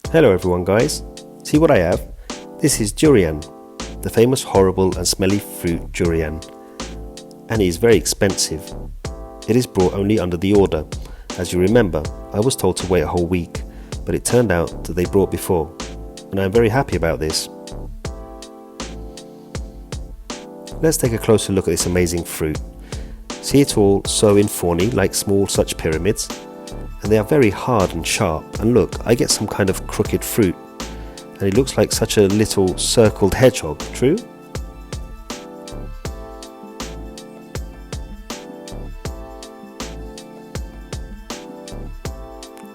Hello everyone guys, see what I have? This is Durian, the famous horrible and smelly fruit durian, and it is very expensive. It is brought only under the order. As you remember, I was told to wait a whole week, but it turned out that they brought before, and I am very happy about this. Let's take a closer look at this amazing fruit. See it all so in fawny like small such pyramids? And they are very hard and sharp, and look, I get some kind of crooked fruit, and it looks like such a little circled hedgehog, true?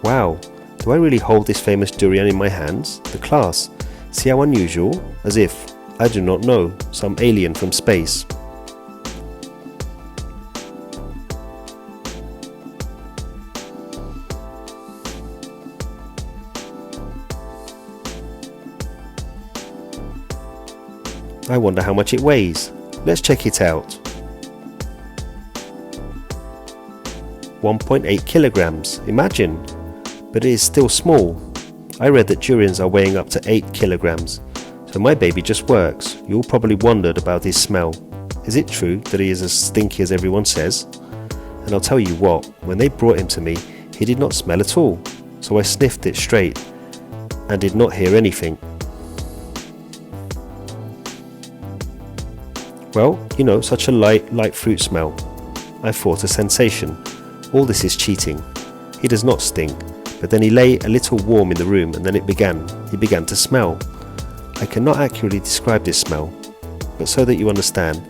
Wow, do I really hold this famous durian in my hands? The class, see how unusual, as if, I do not know, some alien from space. I wonder how much it weighs. Let's check it out. 1.8 kilograms, imagine, but it is still small. I read that durians are weighing up to 8 kilograms, so my baby just works. You all probably wondered about his smell. Is it true that he is as stinky as everyone says? And I'll tell you what, when they brought him to me, he did not smell at all, so I sniffed it straight and did not hear anything. Well, you know, such a light fruit smell. I thought a sensation. All this is cheating. He does not stink, but then he lay a little warm in the room and then he began to smell. I cannot accurately describe this smell, but so that you understand,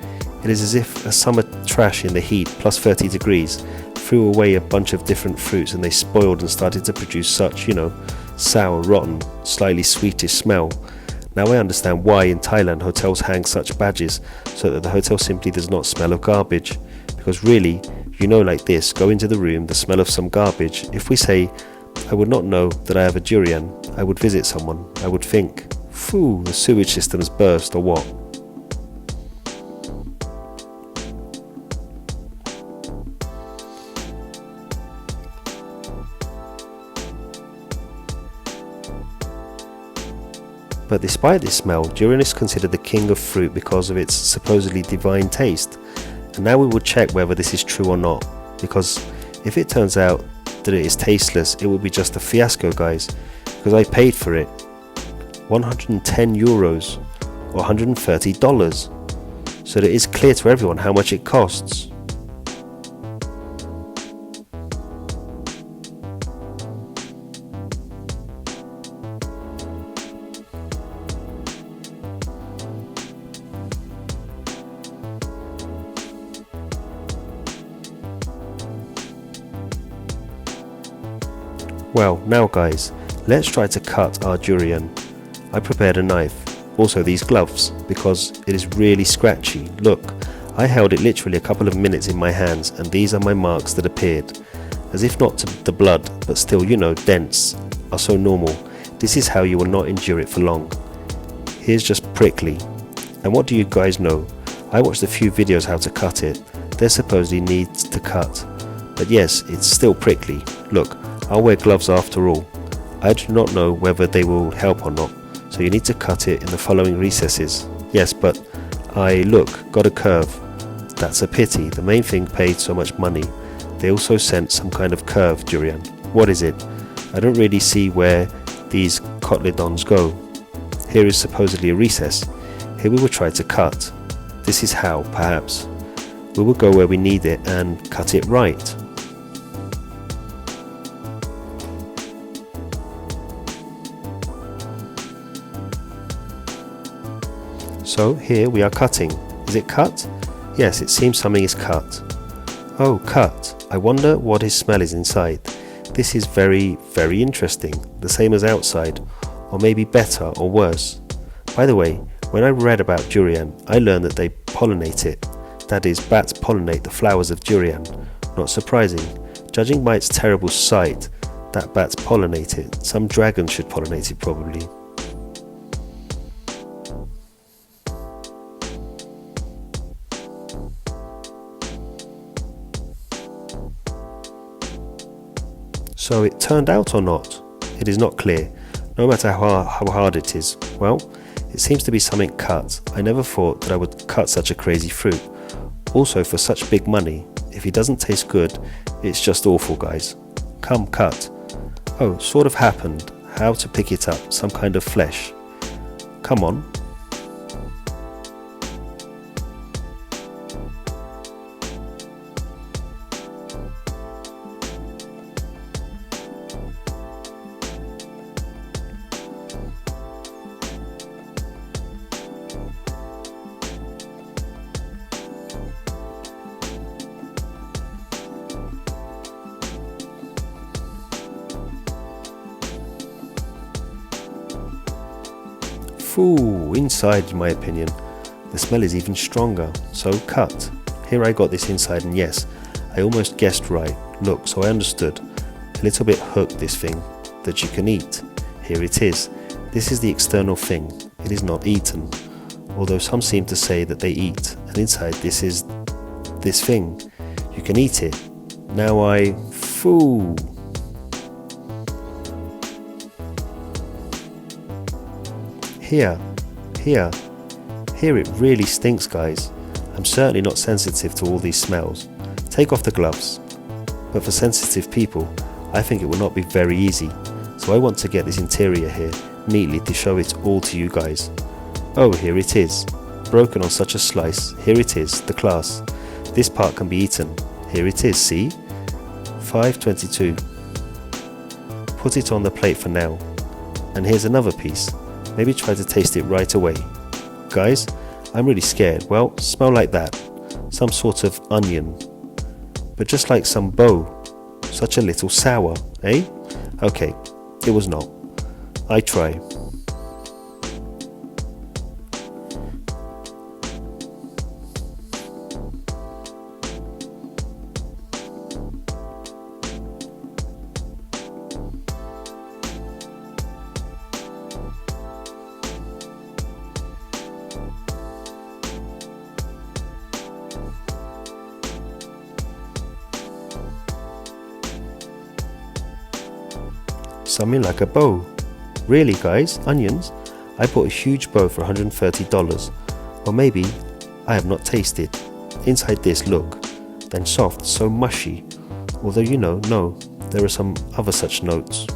it is as if a summer trash in the heat plus 30 degrees threw away a bunch of different fruits and they spoiled and started to produce such, you know, sour, rotten, slightly sweetish smell. Now I understand why in Thailand hotels hang such badges so that the hotel simply does not smell of garbage. Because really, you know, like this, go into the room, the smell of some garbage. If we say, I would not know that I have a durian, I would visit someone, I would think, phew, the sewage system has burst or what. But despite this smell, durian is considered the king of fruit because of its supposedly divine taste. And now we will check whether this is true or not, because if it turns out that it is tasteless, it will be just a fiasco, guys, because I paid for it. 110 euros or $130, so that it is clear to everyone how much it costs. Well, now guys, let's try to cut our durian. I prepared a knife, also these gloves, because it is really scratchy. Look, I held it literally a couple of minutes in my hands and these are my marks that appeared. As if not to the blood, but still, you know, dents are so normal. This is how you will not endure it for long. Here's just prickly. And what do you guys know? I watched a few videos how to cut it. There supposedly needs to cut. But yes, it's still prickly. Look, I'll wear gloves after all. I do not know whether they will help or not, so you need to cut it in the following recesses. Yes, but look, got a curve. That's a pity, the main thing paid so much money. They also sent some kind of curved durian. What is it? I don't really see where these cotyledons go. Here is supposedly a recess. Here we will try to cut. This is how, perhaps. We will go where we need it and cut it right. So here we are cutting. Is it cut? Yes, it seems something is cut. Oh, cut. I wonder what his smell is inside. This is very, very interesting. The same as outside, or maybe better or worse. By the way, when I read about durian, I learned that they pollinate it. That is, bats pollinate the flowers of durian. Not surprising. Judging by its terrible sight, that bats pollinate it. Some dragons should pollinate it probably. So it turned out or not? It is not clear. no matter how hard it is. Well, it seems to be something cut. I never thought that I would cut such a crazy fruit. Also, for such big money, if it doesn't taste good, it's just awful, guys. Come, cut. Oh, sort of happened. How to pick it up, some kind of flesh. Come on. Foo, inside in my opinion. The smell is even stronger, so cut. Here I got this inside, and yes, I almost guessed right. Look, so I understood. A little bit hooked, this thing, that you can eat. Here it is. This is the external thing. It is not eaten. Although some seem to say that they eat, and inside this is this thing. You can eat it. Now foo. Here it really stinks, guys. I'm certainly not sensitive to all these smells. Take off the gloves. But for sensitive people, I think it will not be very easy. So I want to get this interior here neatly to show it all to you guys. Oh, here it is. Broken on such a slice. Here it is, the class. This part can be eaten. Here it is, see? 5.22. Put it on the plate for now. And here's another piece. Maybe try to taste it right away. Guys, I'm really scared. Well, smell like that. Some sort of onion. But just like some bow. Such a little sour, eh? Okay, it was not. I try. Something like a bow. Really, guys, onions? I bought a huge bow for $130. Or maybe I have not tasted. Inside this, look. Then soft, so mushy. Although no, there are some other such notes.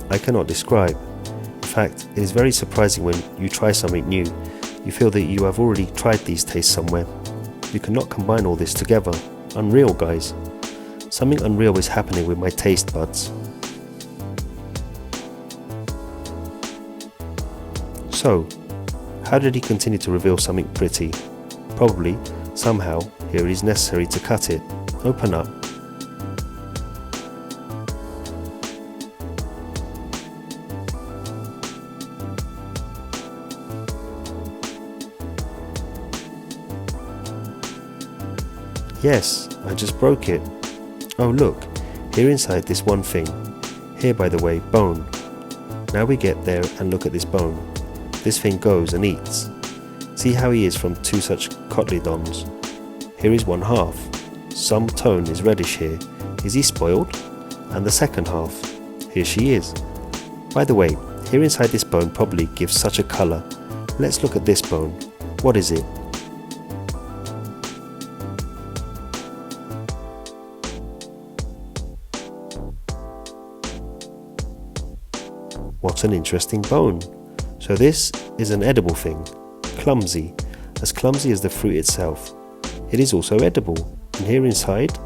I cannot describe. In fact, it is very surprising when you try something new. You feel that you have already tried these tastes somewhere. You cannot combine all this together. Unreal, guys. Something unreal is happening with my taste buds. So, how did he continue to reveal something pretty? Probably, somehow, here it is necessary to cut it. Open up. Yes, I just broke it. Oh look, here inside this one thing. Here, by the way, bone. Now we get there and look at this bone. This thing goes and eats. See how he is from two such cotyledons. Here is one half. Some tone is reddish here. Is he spoiled? And the second half. Here she is. By the way, here inside this bone probably gives such a colour. Let's look at this bone. What is it? What an interesting bone. So this is an edible thing. Clumsy. As clumsy as the fruit itself. It is also edible. And here inside,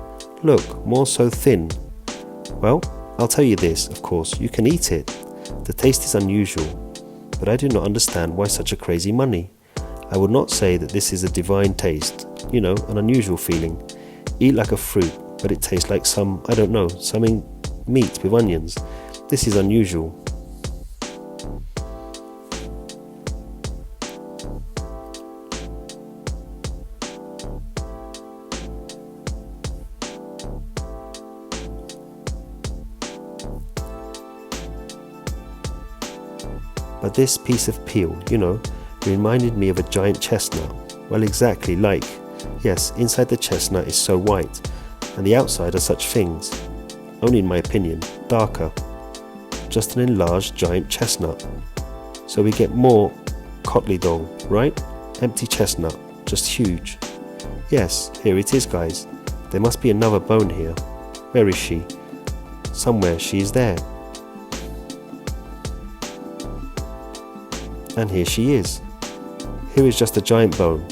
look, more so thin. Well, I'll tell you this, of course, you can eat it. The taste is unusual. But I do not understand why such a crazy money. I would not say that this is a divine taste. An unusual feeling. Eat like a fruit, but it tastes like something meat with onions. This is unusual. But this piece of peel, reminded me of a giant chestnut. Well, exactly like. Yes, inside the chestnut is so white, and the outside are such things. Only in my opinion, darker. Just an enlarged giant chestnut. So we get more Kotley dough, right? Empty chestnut, just huge. Yes, here it is, guys. There must be another bone here. Where is she? Somewhere she is there. And here she is. Here is just a giant bone,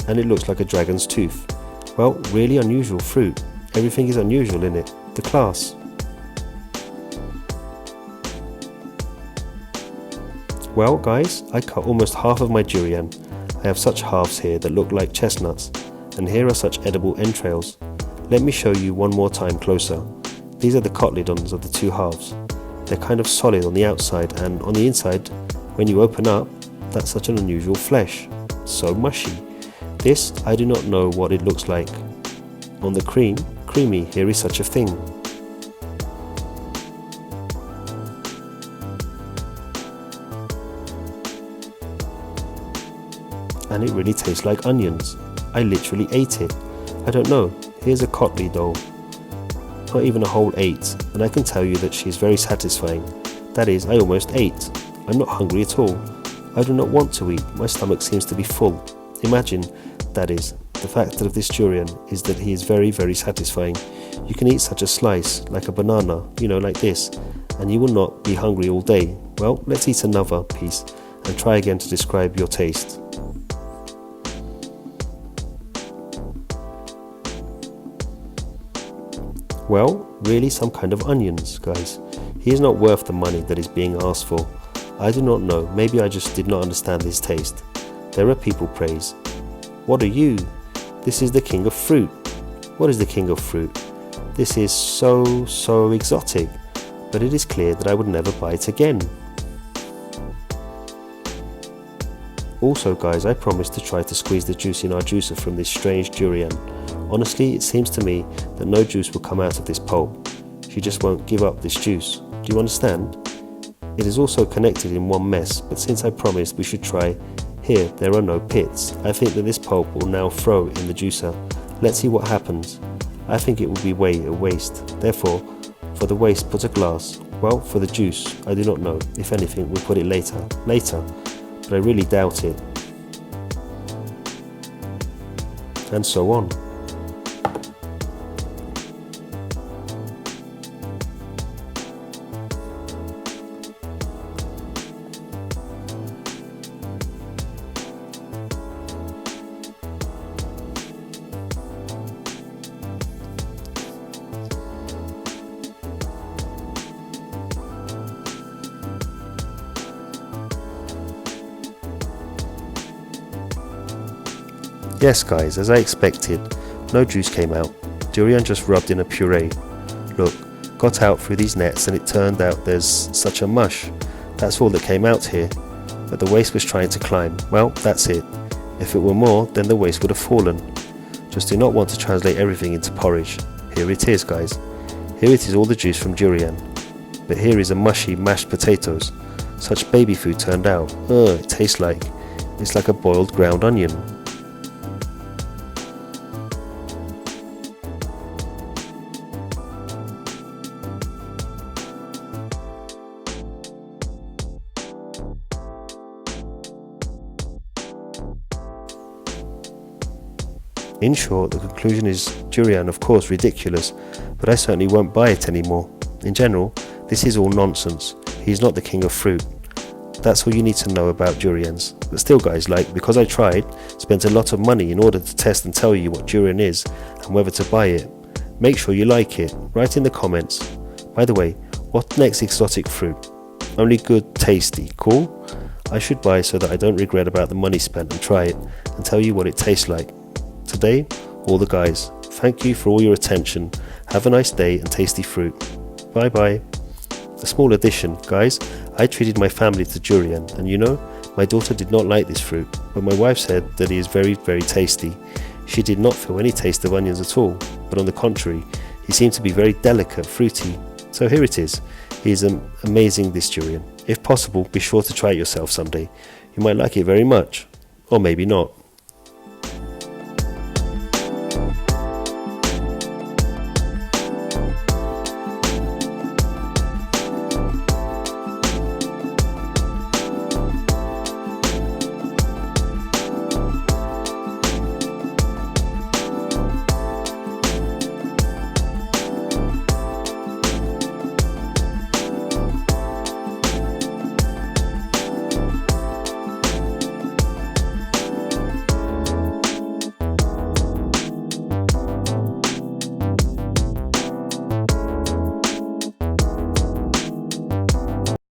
and it looks like a dragon's tooth. Well, really unusual fruit. Everything is unusual in it. The class. Well, guys, I cut almost half of my durian. I have such halves here that look like chestnuts, and here are such edible entrails. Let me show you one more time closer. These are the cotyledons of the two halves. They're kind of solid on the outside, and on the inside, when you open up, that's such an unusual flesh. So mushy. This, I do not know what it looks like. On the creamy, here is such a thing. And it really tastes like onions. I literally ate it. I don't know, here's a Kotley doll. Not even a whole 8, and I can tell you that she is very satisfying. That is, I almost ate. I'm not hungry at all. I do not want to eat, my stomach seems to be full. Imagine, that is, the fact of this durian is that he is very, very satisfying. You can eat such a slice, like a banana, like this, and you will not be hungry all day. Well, let's eat another piece, and try again to describe your taste. Well, really some kind of onions, guys. He is not worth the money that is being asked for. I do not know, maybe I just did not understand his taste. There are people praise. What are you? This is the king of fruit. What is the king of fruit? This is so exotic, but it is clear that I would never buy it again. Also, guys, I promised to try to squeeze the juice in our juicer from this strange durian. Honestly, it seems to me that no juice will come out of this pulp. She just won't give up this juice. Do you understand? It is also connected in one mess, but since I promised we should try, here there are no pits. I think that this pulp will now throw in the juicer. Let's see what happens. I think it will be a waste. Therefore, for the waste put a glass. Well, for the juice, I do not know. If anything, we'll put it later. But I really doubt it. And so on. Yes, guys, as I expected, no juice came out. Durian just rubbed in a puree. Look, got out through these nets and it turned out there's such a mush. That's all that came out here. But the waste was trying to climb. Well, that's it. If it were more, then the waste would have fallen. Just do not want to translate everything into porridge. Here it is, guys. Here it is, all the juice from durian. But here is a mushy mashed potatoes. Such baby food turned out. Ugh, it tastes like. It's like a boiled ground onion. In short, the conclusion is durian, of course, ridiculous, but I certainly won't buy it anymore. In general, this is all nonsense. He's not the king of fruit. That's all you need to know about durians. But still, guys, because I tried, spent a lot of money in order to test and tell you what durian is and whether to buy it. Make sure you like it. Write in the comments. By the way, what next exotic fruit? Only good, tasty, cool? I should buy so that I don't regret about the money spent and try it and tell you what it tastes like. Today, all the guys, thank you for all your attention. Have a nice day and tasty fruit. Bye bye. A small addition, guys, I treated my family to durian, and my daughter did not like this fruit, but my wife said that it is very, very tasty. She did not feel any taste of onions at all, but on the contrary, he seemed to be very delicate, fruity. So here it is. He is amazing, this durian. If possible, be sure to try it yourself someday. You might like it very much, or maybe not.